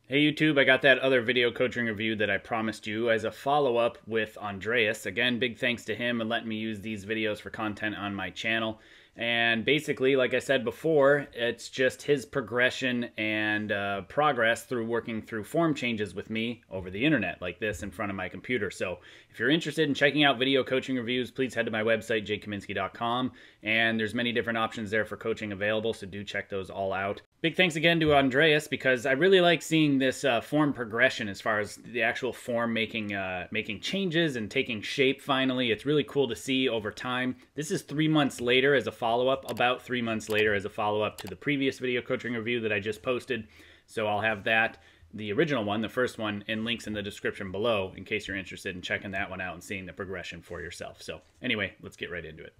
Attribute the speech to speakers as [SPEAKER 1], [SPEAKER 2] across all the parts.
[SPEAKER 1] Hey YouTube, I got that other video coaching review that I promised you as a follow-up with Andreas. Again, big thanks to him and letting me use these videos for content on my channel. And basically, like I said before, it's just his progression and progress through working through form changes with me over the internet, like this in front of my computer. So if you're interested in checking out video coaching reviews, please head to my website, jkaminski.com. And there's many different options there for coaching available, so do check those all out. Big thanks again to Andreas, because I really like seeing this form progression as far as the actual form making changes and taking shape finally. It's really cool to see over time. This is 3 months later as a follow-up, about 3 months later as a follow-up to the previous video coaching review that I just posted. So I'll have that, the original one, the first one, in links in the description below in case you're interested in checking that one out and seeing the progression for yourself. So anyway, let's get right into it.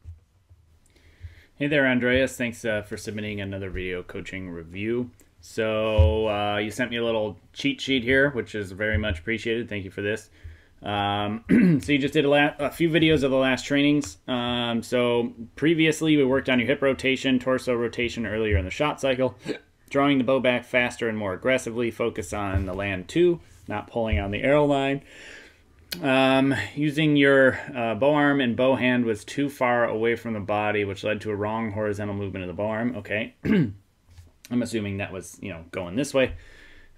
[SPEAKER 1] Hey there, Andreas. Thanks for submitting another video coaching review. So you sent me a little cheat sheet here, which is very much appreciated. Thank you for this. So you just did a few videos of the last trainings. So previously we worked on your hip rotation, torso rotation earlier in the shot cycle, drawing the bow back faster and more aggressively, focus on the land 2, not pulling on the arrow line. Using your bow arm and bow hand was too far away from the body, which led to a wrong horizontal movement of the bow arm. Okay. I'm assuming that was, going this way.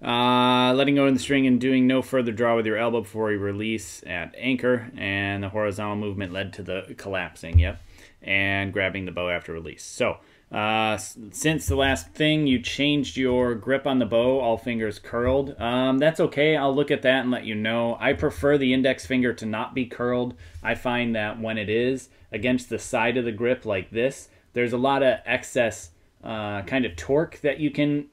[SPEAKER 1] Letting go of the string and doing no further draw with your elbow before you release at anchor, and the horizontal movement led to the collapsing, yep, and grabbing the bow after release. So, since the last thing, you changed your grip on the bow, all fingers curled. That's okay. I'll look at that and let you know. I prefer the index finger to not be curled. I find that when it is against the side of the grip like this, there's a lot of excess kind of torque that you can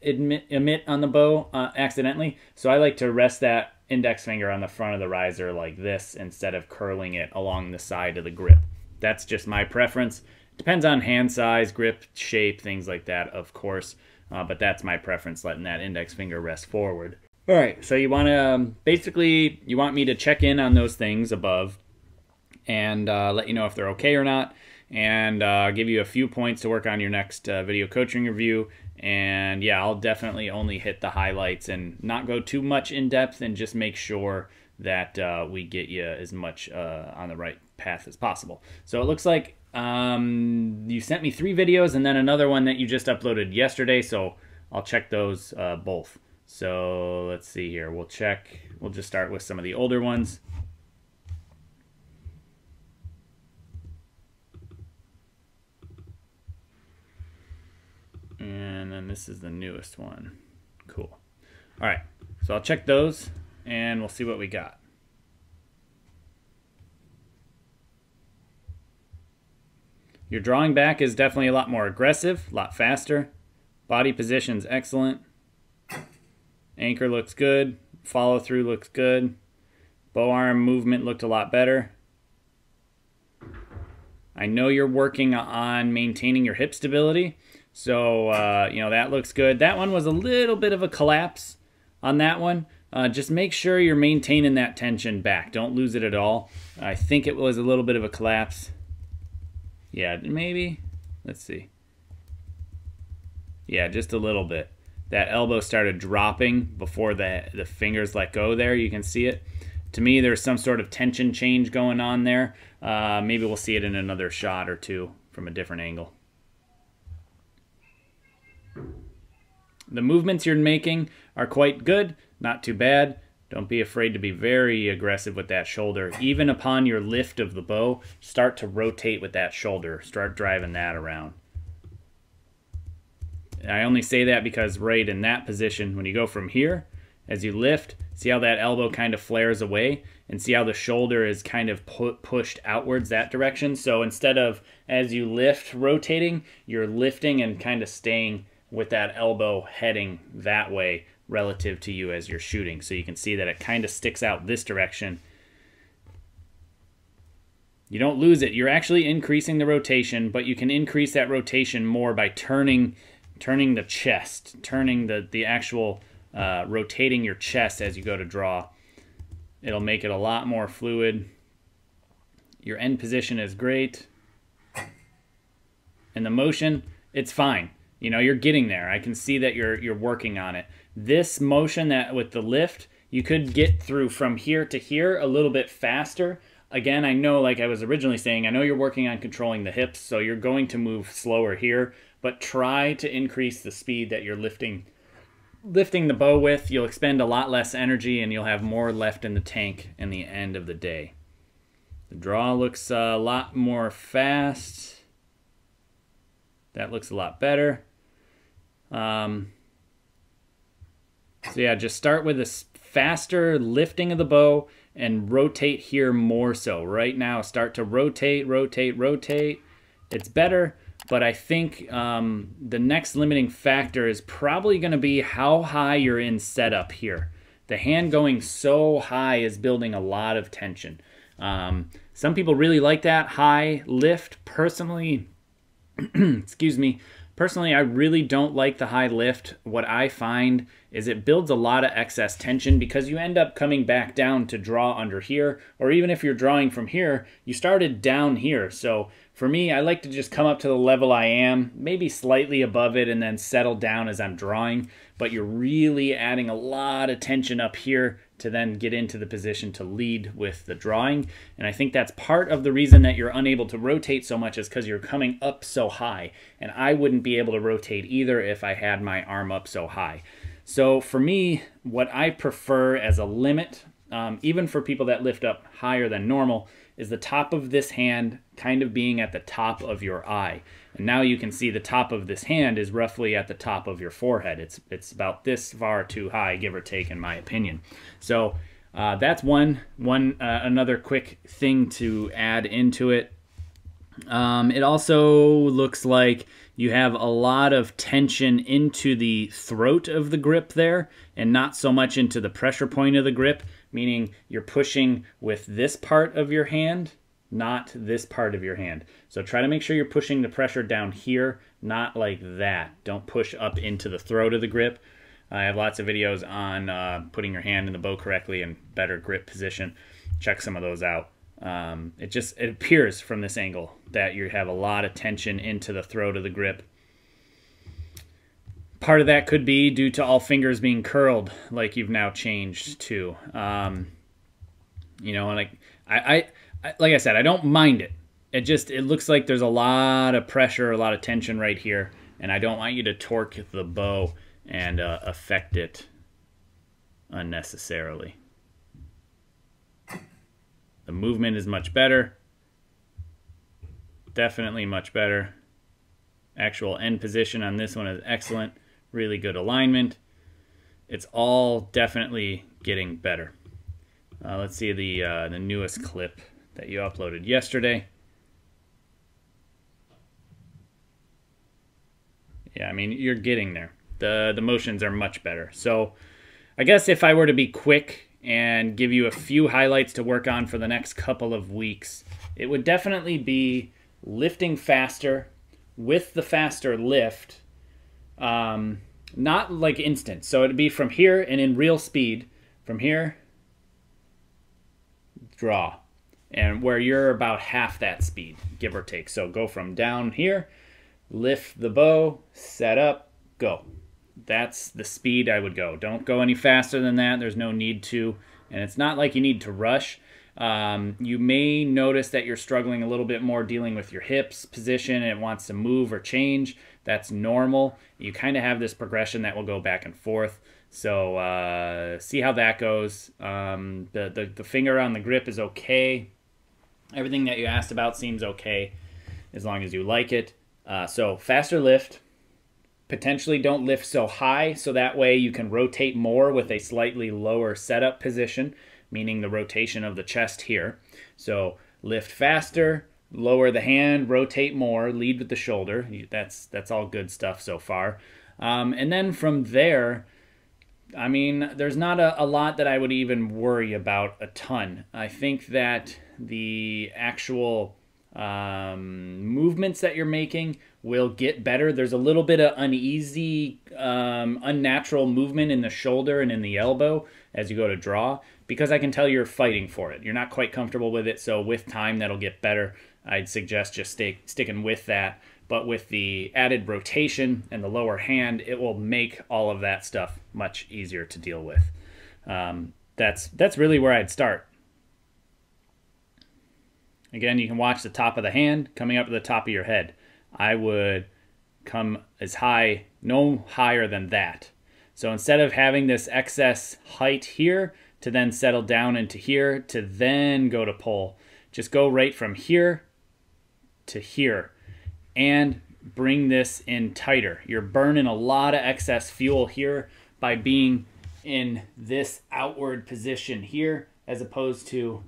[SPEAKER 1] emit on the bow accidentally. So I like to rest that index finger on the front of the riser like this instead of curling it along the side of the grip. That's just my preference. Depends on hand size, grip, shape, things like that, of course. But that's my preference, letting that index finger rest forward. All right, so you want to, basically, you want me to check in on those things above and let you know if they're okay or not, and give you a few points to work on your next video coaching review. And yeah, I'll definitely only hit the highlights and not go too much in depth, and just make sure that we get you as much on the right path as possible. So it looks like you sent me 3 videos and then another one that you just uploaded yesterday, so I'll check those both. So let's see here. We'll just start with some of the older ones. And then this is the newest one. Cool. All right, so I'll check those and we'll see what we got. Your drawing back is definitely a lot more aggressive, a lot faster. Body position's excellent. Anchor looks good. Follow through looks good. Bow arm movement looked a lot better. I know you're working on maintaining your hip stability, so that looks good. That one was a little bit of a collapse on that one. Just make sure you're maintaining that tension back. Don't lose it at all. I think it was a little bit of a collapse. Yeah, maybe. Let's see. Yeah, just a little bit. That elbow started dropping before the fingers let go there. You can see it. To me, there's some sort of tension change going on there. Maybe we'll see it in another shot or two from a different angle. The movements you're making are quite good, not too bad. Don't be afraid to be very aggressive with that shoulder. Even upon your lift of the bow, start to rotate with that shoulder. Start driving that around. I only say that because right in that position, when you go from here, as you lift, see how that elbow kind of flares away, and see how the shoulder is kind of pushed outwards that direction. So instead of, as you lift, rotating, you're lifting and kind of staying with that elbow heading that way relative to you as you're shooting. So you can see that it kind of sticks out this direction. You don't lose it. You're actually increasing the rotation, but you can increase that rotation more by turning the chest, turning the actual rotating your chest as you go to draw. It'll make it a lot more fluid. Your end position is great. And the motion, it's fine. You know, you're getting there. I can see that you're working on it. this motion that with the lift, you could get through from here to here a little bit faster. Again, I know, like I was originally saying, I know you're working on controlling the hips, so you're going to move slower here, but try to increase the speed that you're lifting the bow with. You'll expend a lot less energy and you'll have more left in the tank in the end of the day. The draw looks a lot more fast. That looks a lot better. So yeah, just start with a faster lifting of the bow and rotate here more so. Right now, start to rotate, rotate, rotate. It's better, but I think the next limiting factor is probably going to be how high you're in setup here. The hand going so high is building a lot of tension. Some people really like that high lift. Personally, excuse me, personally, I really don't like the high lift. What I find is it builds a lot of excess tension because you end up coming back down to draw under here, or even if you're drawing from here, you started down here. So for me, I like to just come up to the level I am, maybe slightly above it, and then settle down as I'm drawing. But you're really adding a lot of tension up here to then get into the position to lead with the drawing. And I think that's part of the reason that you're unable to rotate so much is because you're coming up so high. And I wouldn't be able to rotate either if I had my arm up so high. So for me, what I prefer as a limit, even for people that lift up higher than normal, is the top of this hand kind of being at the top of your eye. And now you can see the top of this hand is roughly at the top of your forehead. It's about this far too high, give or take, in my opinion. So that's another quick thing to add into it. It also looks like you have a lot of tension into the throat of the grip there and not so much into the pressure point of the grip, meaning you're pushing with this part of your hand, not this part of your hand. So try to make sure you're pushing the pressure down here, not like that. Don't push up into the throat of the grip. I have lots of videos on putting your hand in the bow correctly and better grip position. Check some of those out. It appears from this angle that you have a lot of tension into the throat of the grip. Part of that could be due to all fingers being curled, like you've now changed to. You know, like like I said, I don't mind it. It looks like there's a lot of pressure, a lot of tension right here, and I don't want you to torque the bow and affect it unnecessarily. The movement is much better. Definitely much better. Actual end position on this one is excellent. Really good alignment. It's all definitely getting better. Let's see the newest clip that you uploaded yesterday. Yeah, I mean, you're getting there. The motions are much better. So I guess if I were to be quick and give you a few highlights to work on for the next couple of weeks, it would definitely be lifting faster with the faster lift, not like instant. So it'd be from here and in real speed, from here, draw, and where you're about half that speed, give or take. So go from down here, lift the bow, set up, go. That's the speed I would go. Don't go any faster than that. There's no need to. And it's not like you need to rush. You may notice that you're struggling a little bit more dealing with your hips position and it wants to move or change. That's normal. You kind of have this progression that will go back and forth. So see how that goes. The finger on the grip is okay. Everything that you asked about seems okay as long as you like it. So faster lift. Potentially don't lift so high, so that way you can rotate more with a slightly lower setup position, meaning the rotation of the chest here. So lift faster, lower the hand, rotate more, lead with the shoulder. That's all good stuff so far. And then from there, I mean, there's not a lot that I would even worry about a ton. I think that the actual movements that you're making will get better. There's a little bit of uneasy, unnatural movement in the shoulder and in the elbow as you go to draw, because I can tell you're fighting for it. You're not quite comfortable with it, so with time that'll get better. I'd suggest just sticking with that. but with the added rotation and the lower hand, it will make all of that stuff much easier to deal with. That's really where I'd start. Again, you can watch the top of the hand coming up to the top of your head. I would come as high, no higher than that. So instead of having this excess height here to then settle down into here to then go to pull, just go right from here to here and bring this in tighter. You're burning a lot of excess fuel here by being in this outward position here as opposed to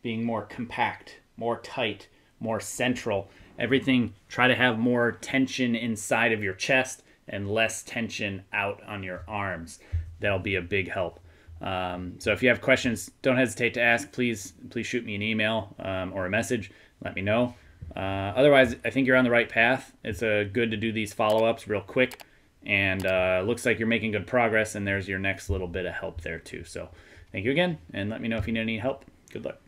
[SPEAKER 1] being more compact, more tight, more central. Everything, try to have more tension inside of your chest and less tension out on your arms. That'll be a big help. So if you have questions, don't hesitate to ask. Please shoot me an email or a message. Let me know. Otherwise, I think you're on the right path. It's good to do these follow-ups real quick. And looks like you're making good progress, and there's your next little bit of help there too. So thank you again, and let me know if you need any help. Good luck.